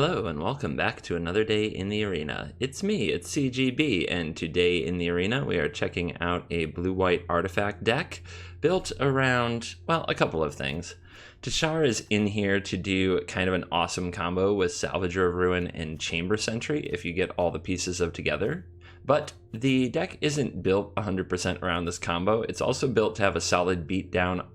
Hello and welcome back to another day in the arena. It's me, it's CGB, and today in the arena we are checking out a blue-white artifact deck built around, well, a couple of things. Tashar is in here to do kind of an awesome combo with Salvager of Ruin and Chamber Sentry if you get all the pieces of together. But the deck isn't built 100% around this combo. It's also built to have a solid beatdown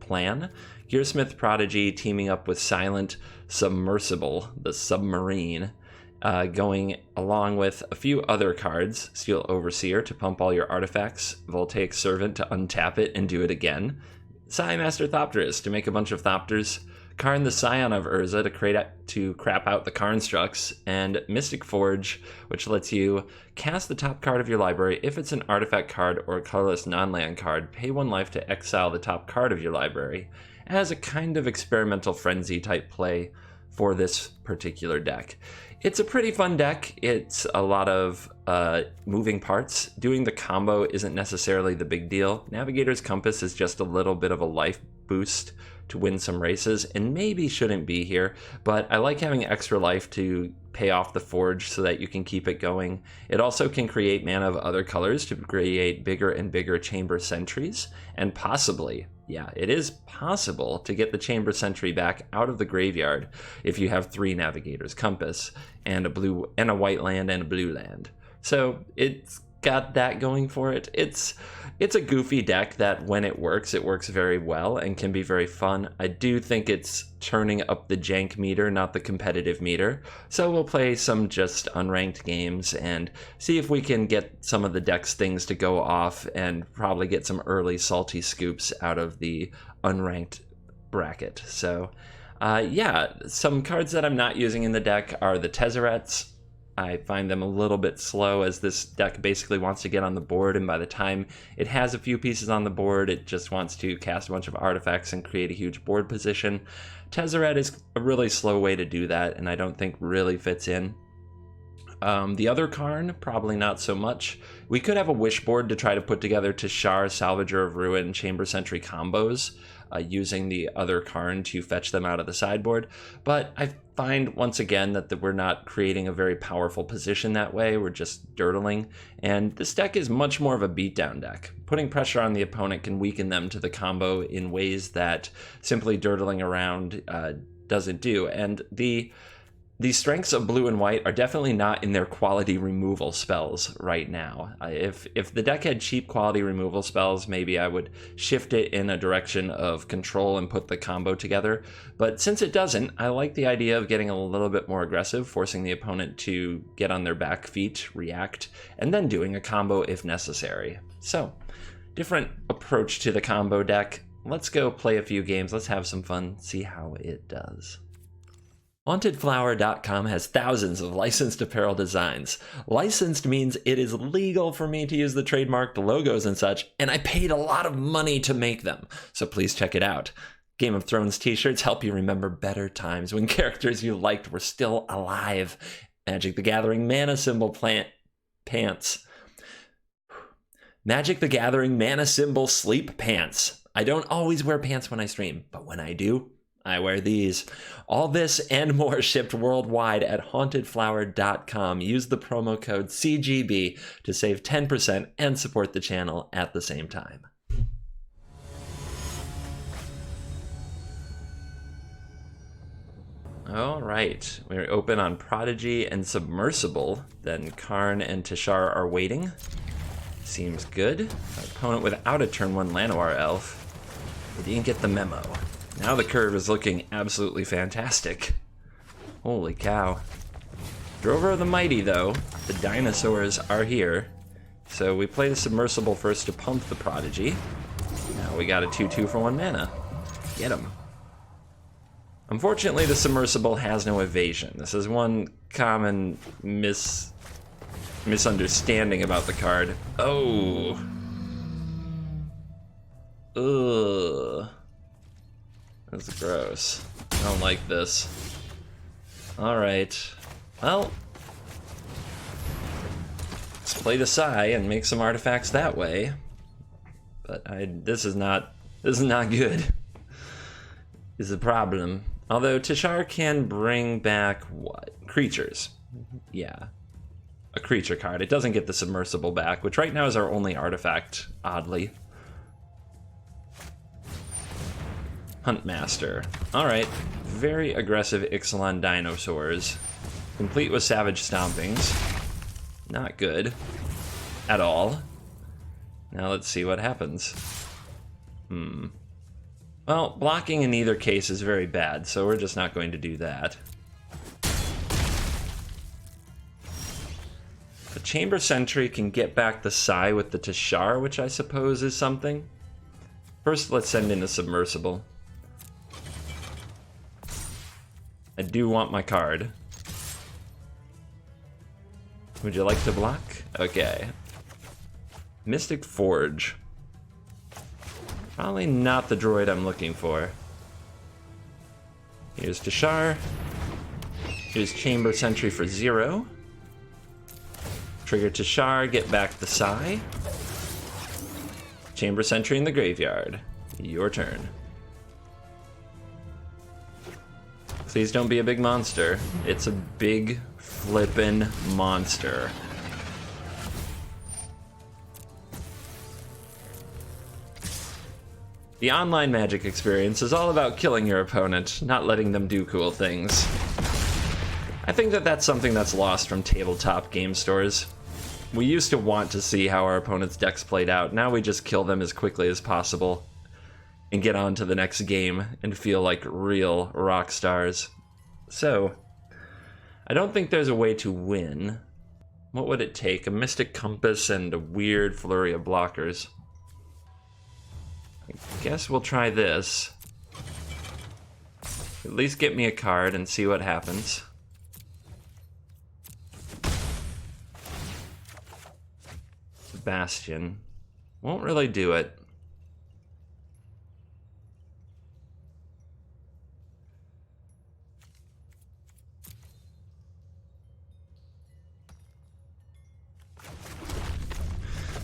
plan. Gearsmith Prodigy teaming up with Silent Submersible, the submarine, going along with a few other cards. Steel Overseer to pump all your artifacts, Voltaic Servant to untap it and do it again, Psi Master Thopterus to make a bunch of Thopters, Karn the Scion of Urza to crap out the Karnstructs, and Mystic Forge, which lets you cast the top card of your library. If it's an artifact card or a colorless non-land card, pay 1 life to exile the top card of your library, as a kind of experimental frenzy type play for this particular deck. It's a pretty fun deck. It's a lot of moving parts. Doing the combo isn't necessarily the big deal. Navigator's Compass is just a little bit of a life boost to win some races, and maybe shouldn't be here, but I like having extra life to pay off the Forge so that you can keep it going. It also can create mana of other colors to create bigger and bigger Chamber Sentries, and possibly, yeah, it is possible to get the Chamber Sentry back out of the graveyard if you have 3 Navigator's Compass and a blue and a white land and a blue land. So it's got that going for it. It's a goofy deck that when it works very well and can be very fun. I do think it's turning up the jank meter, not the competitive meter. So we'll play some just unranked games and see if we can get some of the deck's things to go off and probably get some early salty scoops out of the unranked bracket. So yeah, some cards that I'm not using in the deck are the Tezzerets. I find them a little bit slow, as this deck basically wants to get on the board, and by the time it has a few pieces on the board, it just wants to cast a bunch of artifacts and create a huge board position. Tezzeret is a really slow way to do that, and I don't think really fits in. The other Karn, probably not so much. We could have a wish board to try to put together Tashar, Salvager of Ruin, Chamber Sentry combos, using the other Karn to fetch them out of the sideboard, but I find once again that we're not creating a very powerful position that way. We're just dirtling, and this deck is much more of a beatdown deck. Putting pressure on the opponent can weaken them to the combo in ways that simply dirtling around doesn't do, and the strengths of blue and white are definitely not in their quality removal spells right now. If the deck had cheap quality removal spells, maybe I would shift it in a direction of control and put the combo together. But since it doesn't, I like the idea of getting a little bit more aggressive, forcing the opponent to get on their back feet, react, and then doing a combo if necessary. So, different approach to the combo deck. Let's go play a few games. Let's have some fun, see how it does. HauntedFlower.com has thousands of licensed apparel designs. Licensed means it is legal for me to use the trademarked logos and such, and I paid a lot of money to make them, so please check it out. Game of Thrones t-shirts help you remember better times when characters you liked were still alive. Magic the Gathering Mana Symbol pants. Magic the Gathering Mana Symbol sleep pants. I don't always wear pants when I stream, but when I do, I wear these. All this and more shipped worldwide at hauntedflower.com. Use the promo code CGB to save 10% and support the channel at the same time. All right, we're open on Prodigy and Submersible. Then Karn and Tashar are waiting. Seems good. Our opponent without a turn 1 Llanowar elf. They didn't get the memo. Now the curve is looking absolutely fantastic. Holy cow. Drover of the Mighty, though. The dinosaurs are here. So we play the Submersible first to pump the Prodigy. Now we got a 2/2 for 1 mana. Get him. Unfortunately, the Submersible has no evasion. This is one common misunderstanding about the card. Oh. Ugh. That's gross. I don't like this. Alright. Well, let's play the Psi and make some artifacts that way. But this is not good. Is the problem. Although Tishar can bring back what? Creatures. Yeah. A creature card. It doesn't get the submersible back, which right now is our only artifact, oddly. Huntmaster. Alright. Very aggressive Ixalan dinosaurs. Complete with savage stompings. Not good. At all. Now let's see what happens. Well, blocking in either case is very bad, so we're just not going to do that. The Chamber Sentry can get back the Sai with the Tishar, which I suppose is something. First, let's send in a submersible. I do want my card. Would you like to block? Okay. Mystic Forge. Probably not the droid I'm looking for. Here's Tishar. Here's Chamber Sentry for 0. Trigger Tishar, get back the Sai. Chamber Sentry in the graveyard. Your turn. Please don't be a big monster. It's a big flippin' monster. The online Magic experience is all about killing your opponent, not letting them do cool things. I think that that's something that's lost from tabletop game stores. We used to want to see how our opponent's decks played out. Now we just kill them as quickly as possible and get on to the next game and feel like real rock stars. So, I don't think there's a way to win. What would it take? A Mystic Compass and a weird flurry of blockers. I guess we'll try this. At least get me a card and see what happens. Bastion. Won't really do it.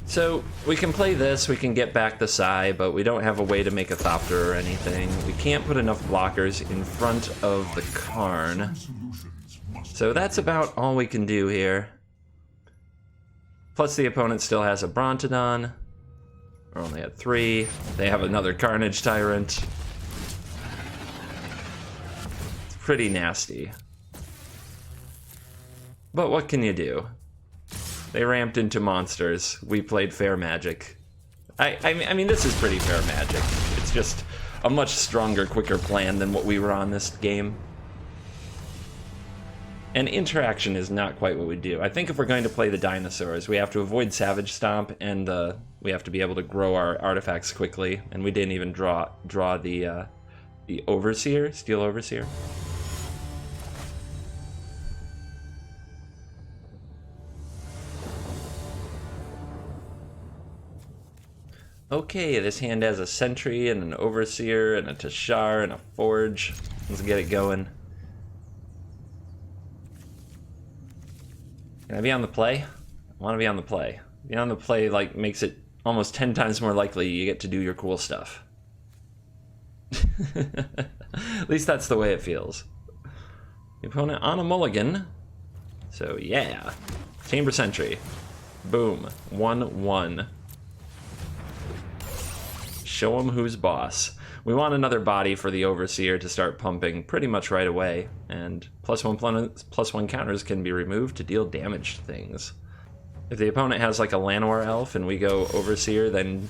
So, we can play this, we can get back the Sai, but we don't have a way to make a Thopter or anything. We can't put enough blockers in front of the Karn. So that's about all we can do here. Plus the opponent still has a Brontodon. We're only at 3. They have another Carnage Tyrant. It's pretty nasty. But what can you do? They ramped into monsters. We played fair Magic. I mean, this is pretty fair Magic. It's just a much stronger, quicker plan than what we were on this game. And interaction is not quite what we do. I think if we're going to play the dinosaurs, we have to avoid Savage Stomp, and we have to be able to grow our artifacts quickly. And we didn't even draw the Overseer, Steel Overseer. Okay, this hand has a Sentry and an Overseer and a Tishar and a Forge. Let's get it going. Can I be on the play? I want to be on the play. Being on the play like makes it almost 10 times more likely you get to do your cool stuff. At least that's the way it feels. The opponent on a mulligan. So yeah. Chamber Sentry. Boom. 1-1. Show him who's boss. We want another body for the Overseer to start pumping pretty much right away, and +1 counters can be removed to deal damage to things. If the opponent has like a Llanowar Elf and we go Overseer, then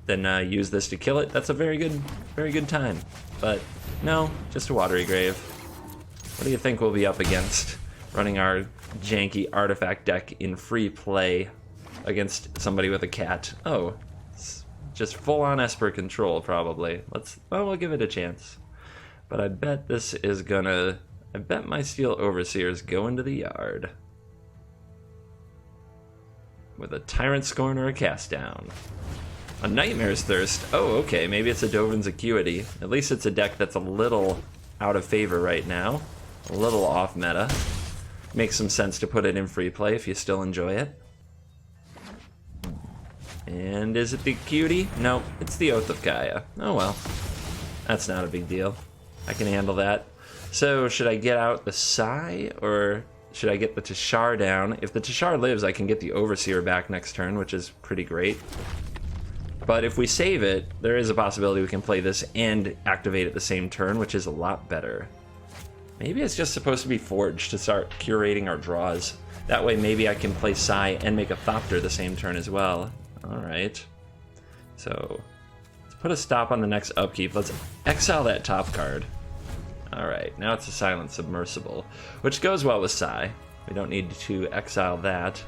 use this to kill it, that's a very good time. But no, just a Watery Grave. What do you think we'll be up against running our janky artifact deck in free play against somebody with a cat? Oh, just full-on Esper control, probably. Well, we'll give it a chance. But I bet this is gonna... I bet my Steel Overseers go into the yard. With a Tyrant Scorn or a Cast Down. A Nightmare's Thirst. Oh, okay, maybe it's a Dovin's Acuity. At least it's a deck that's a little out of favor right now. A little off meta. Makes some sense to put it in free play if you still enjoy it. And is it the Cutie? No, it's the Oath of Gaia. Oh well. That's not a big deal. I can handle that. So should I get out the Sai or should I get the Tashar down? If the Tashar lives, I can get the Overseer back next turn, which is pretty great. But if we save it, there is a possibility we can play this and activate at the same turn, which is a lot better. Maybe it's just supposed to be Forge to start curating our draws. That way maybe I can play Sai and make a Thopter the same turn as well. Alright. So, let's put a stop on the next upkeep. Let's exile that top card. Alright, now it's a Silent Submersible, which goes well with Sai. We don't need to exile that.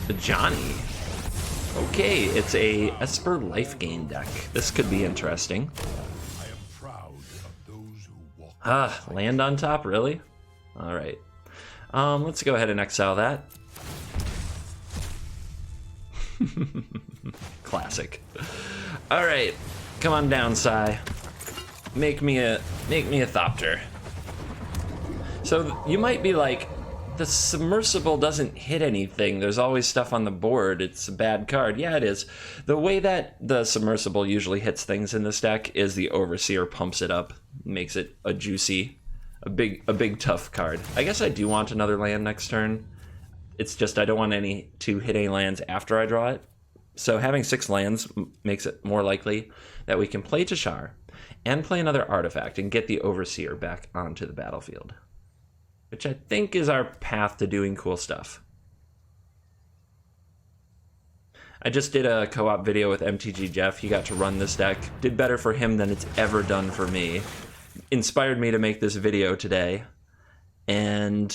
The Johnny. Okay, it's a Esper life gain deck. This could be interesting. I am proud of those who walk. Land on top, really? Alright. Let's go ahead and exile that. Classic. Alright, come on down, Sai. Make me a Thopter. So you might be like, the Submersible doesn't hit anything. There's always stuff on the board. It's a bad card. Yeah, it is. The way that the Submersible usually hits things in this deck is the Overseer pumps it up, makes it a big tough card. I guess I do want another land next turn. It's just I don't want to hit any lands after I draw it. So having 6 lands makes it more likely that we can play Tashar and play another artifact and get the Overseer back onto the battlefield, which I think is our path to doing cool stuff. I just did a co-op video with MTG Jeff. He got to run this deck. Did better for him than it's ever done for me. Inspired me to make this video today. And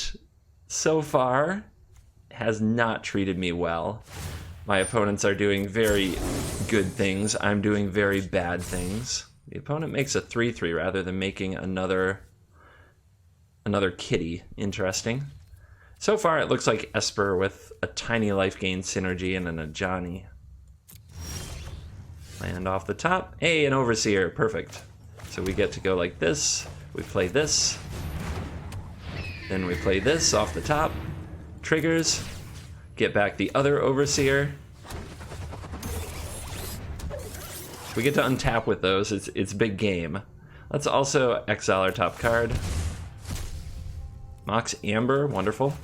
so far, has not treated me well. My opponents are doing very good things. I'm doing very bad things. The opponent makes a 3/3 rather than making another kitty. Interesting. So far, it looks like Esper with a tiny life gain synergy and an Ajani. Land off the top. Hey, an Overseer. Perfect. So we get to go like this. We play this. Then we play this off the top. Triggers. Get back the other Overseer. We get to untap with those. It's big game. Let's also exile our top card. Mox Amber, wonderful.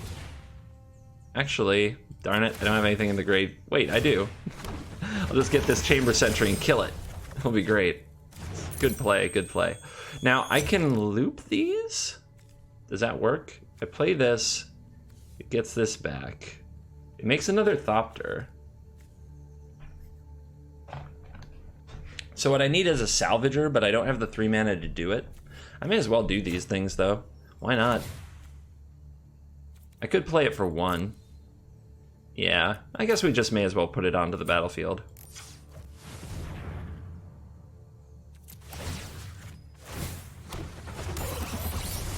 Actually, darn it, I don't have anything in the grave. Wait, I do. I'll just get this Chamber Sentry and kill it. It'll be great. Good play, good play. Now, I can loop these? Does that work? I play this, it gets this back. It makes another Thopter. So what I need is a Salvager, but I don't have the 3 mana to do it. I may as well do these things, though. Why not? I could play it for 1. Yeah, I guess we just may as well put it onto the battlefield.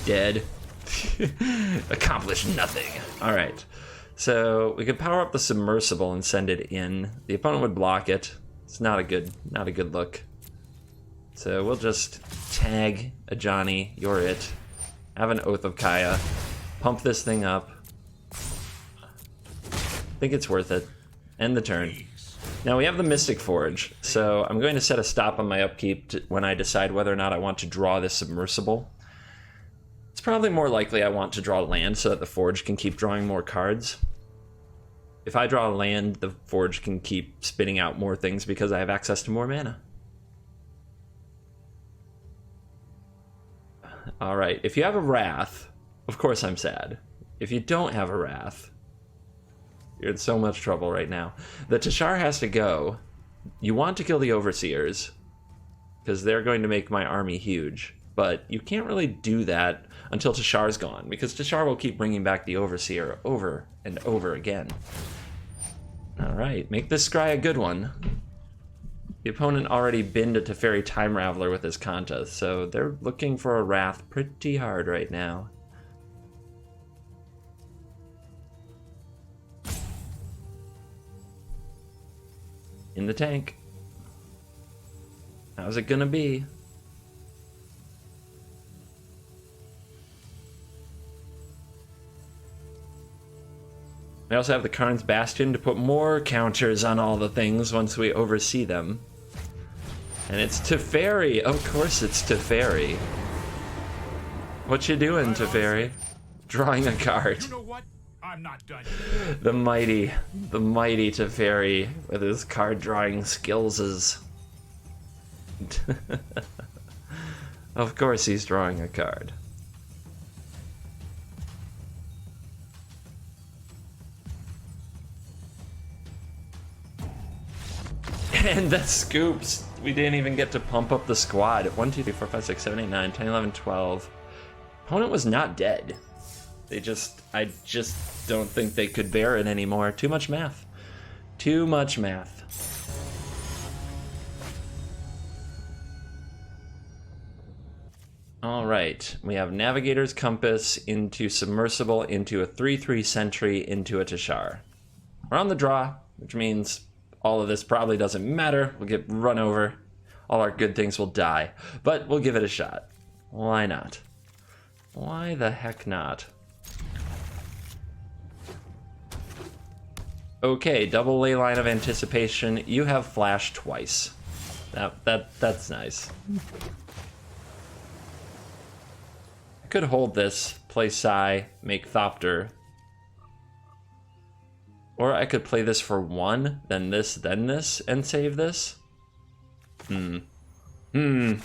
Dead. Accomplished nothing. Alright. So we could power up the Submersible and send it in. The opponent would block it. It's not a good look. So we'll just tag a Johnny, you're it. Have an Oath of Kaya. Pump this thing up. I think it's worth it. End the turn. Now we have the Mystic Forge, so I'm going to set a stop on my upkeep when I decide whether or not I want to draw this Submersible. It's probably more likely I want to draw land so that the Forge can keep drawing more cards. If I draw a land, the Forge can keep spitting out more things because I have access to more mana. Alright, if you have a Wrath, of course I'm sad. If you don't have a Wrath, you're in so much trouble right now. The Tashar has to go. You want to kill the Overseers, because they're going to make my army huge. But you can't really do that until Tashar's gone, because Tashar will keep bringing back the Overseer over and over again. Alright, make this scry a good one. The opponent already binned a Teferi Time Raveler with his Kanta, so they're looking for a Wrath pretty hard right now. In the tank. How's it gonna be? We also have the Karn's Bastion to put more counters on all the things once we oversee them. And it's Teferi. Of course it's Teferi. What you doing, Teferi? Drawing a card. You know what? I'm not done. The mighty Teferi with his card drawing skills. Of course he's drawing a card. And the scoops. We didn't even get to pump up the squad. 1, 2, 3, 4, 5, 6, 7, 8, 9, 10, 11, 12. Opponent was not dead. I just don't think they could bear it anymore. Too much math. Too much math. All right, we have Navigator's Compass into Submersible, into a 3/3 Sentry, into a Tashar. We're on the draw, which means all of this probably doesn't matter. We'll get run over. All our good things will die, but we'll give it a shot. Why not? Why the heck not? Okay, double ley line of anticipation. You have flash twice. That's nice. I could hold this, play Psy, make Thopter. Or I could play this for 1, then this, and save this. Yeah, I'm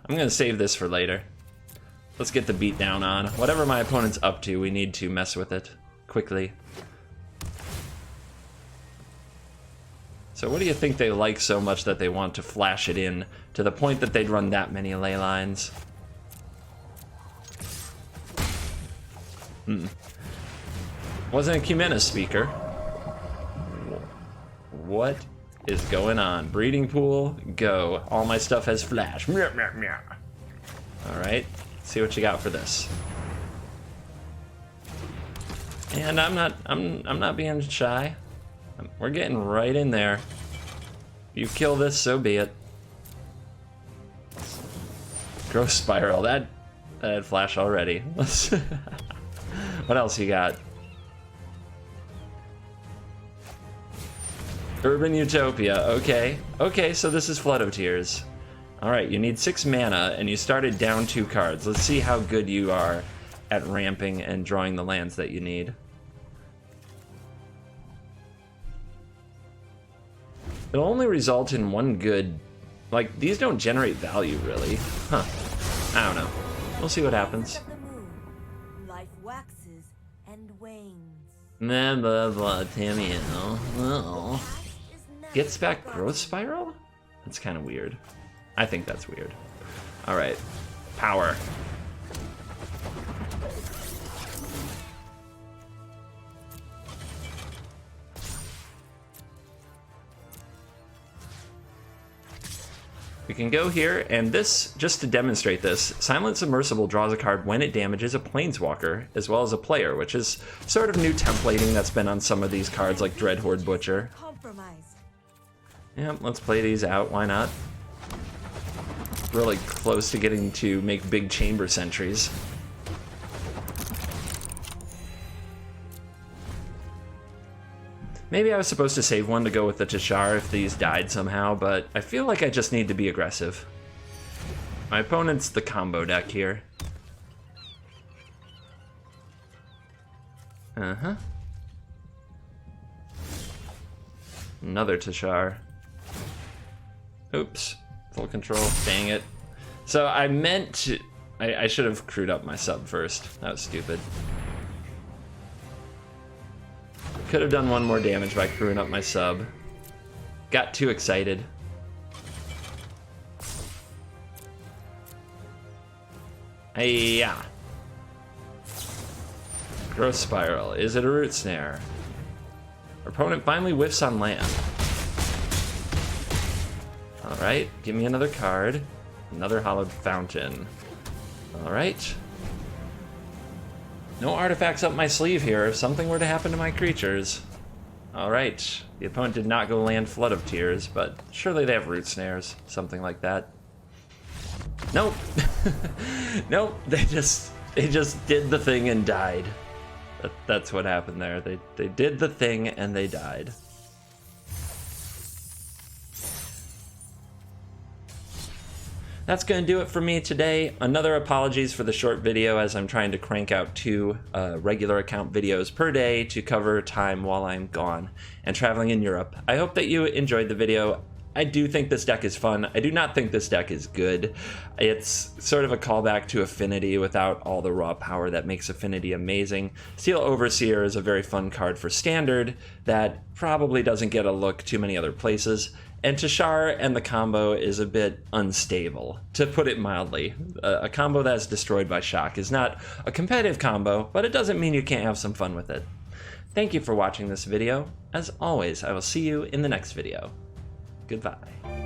gonna save this for later. Let's get the beat down on. Whatever my opponent's up to, we need to mess with it quickly. So what do you think they like so much that they want to flash it in to the point that they'd run that many ley lines? Wasn't a Cumena speaker. What is going on? Breeding pool, go. All my stuff has flash. All right, see what you got for this. And I'm not being shy. We're getting right in there. You kill this, so be it. Growth Spiral, that had flash already. What else you got? Urban Utopia, okay. Okay, so this is Flood of Tears. Alright, you need 6 mana, and you started down 2 cards. Let's see how good you are at ramping and drawing the lands that you need. It'll only result in 1 good... Like, these don't generate value, really. Huh. I don't know. We'll see what happens. Life waxes and wanes. Blah, blah, blah, Tammy, oh. Gets back Growth Spiral? That's kind of weird. I think that's weird. Alright. Power. We can go here, and this, just to demonstrate this, Silent Submersible draws a card when it damages a Planeswalker, as well as a player, which is sort of new templating that's been on some of these cards, like Dreadhorde Butcher. Yeah, let's play these out, why not? Really close to getting to make big chamber sentries. Maybe I was supposed to save one to go with the Tashar if these died somehow, but I feel like I just need to be aggressive. My opponent's the combo deck here. Uh-huh. Another Tashar. Oops. Full control. Dang it. So I meant to... I should have crewed up my sub first. That was stupid. Could have done 1 more damage by crewing up my sub. Got too excited. Hey-ya. Growth Spiral. Is it a Root Snare? Our opponent finally whiffs on land. Alright, give me another card. Another Hallowed Fountain. Alright. No artifacts up my sleeve here if something were to happen to my creatures. Alright, the opponent did not go land Flood of Tears, but surely they have Root Snares, something like that. Nope. Nope, they just did the thing and died. That's what happened there. They did the thing and they died. That's going to do it for me today. Another apologies for the short video, as I'm trying to crank out 2 regular account videos per day to cover time while I'm gone and traveling in Europe. I hope that you enjoyed the video. I do think this deck is fun. I do not think this deck is good. It's sort of a callback to Affinity without all the raw power that makes Affinity amazing. Steel Overseer is a very fun card for Standard that probably doesn't get a look too many other places. And Tashar and the combo is a bit unstable, to put it mildly. A combo that's destroyed by Shock is not a competitive combo, but it doesn't mean you can't have some fun with it. Thank you for watching this video. As always, I will see you in the next video. Goodbye.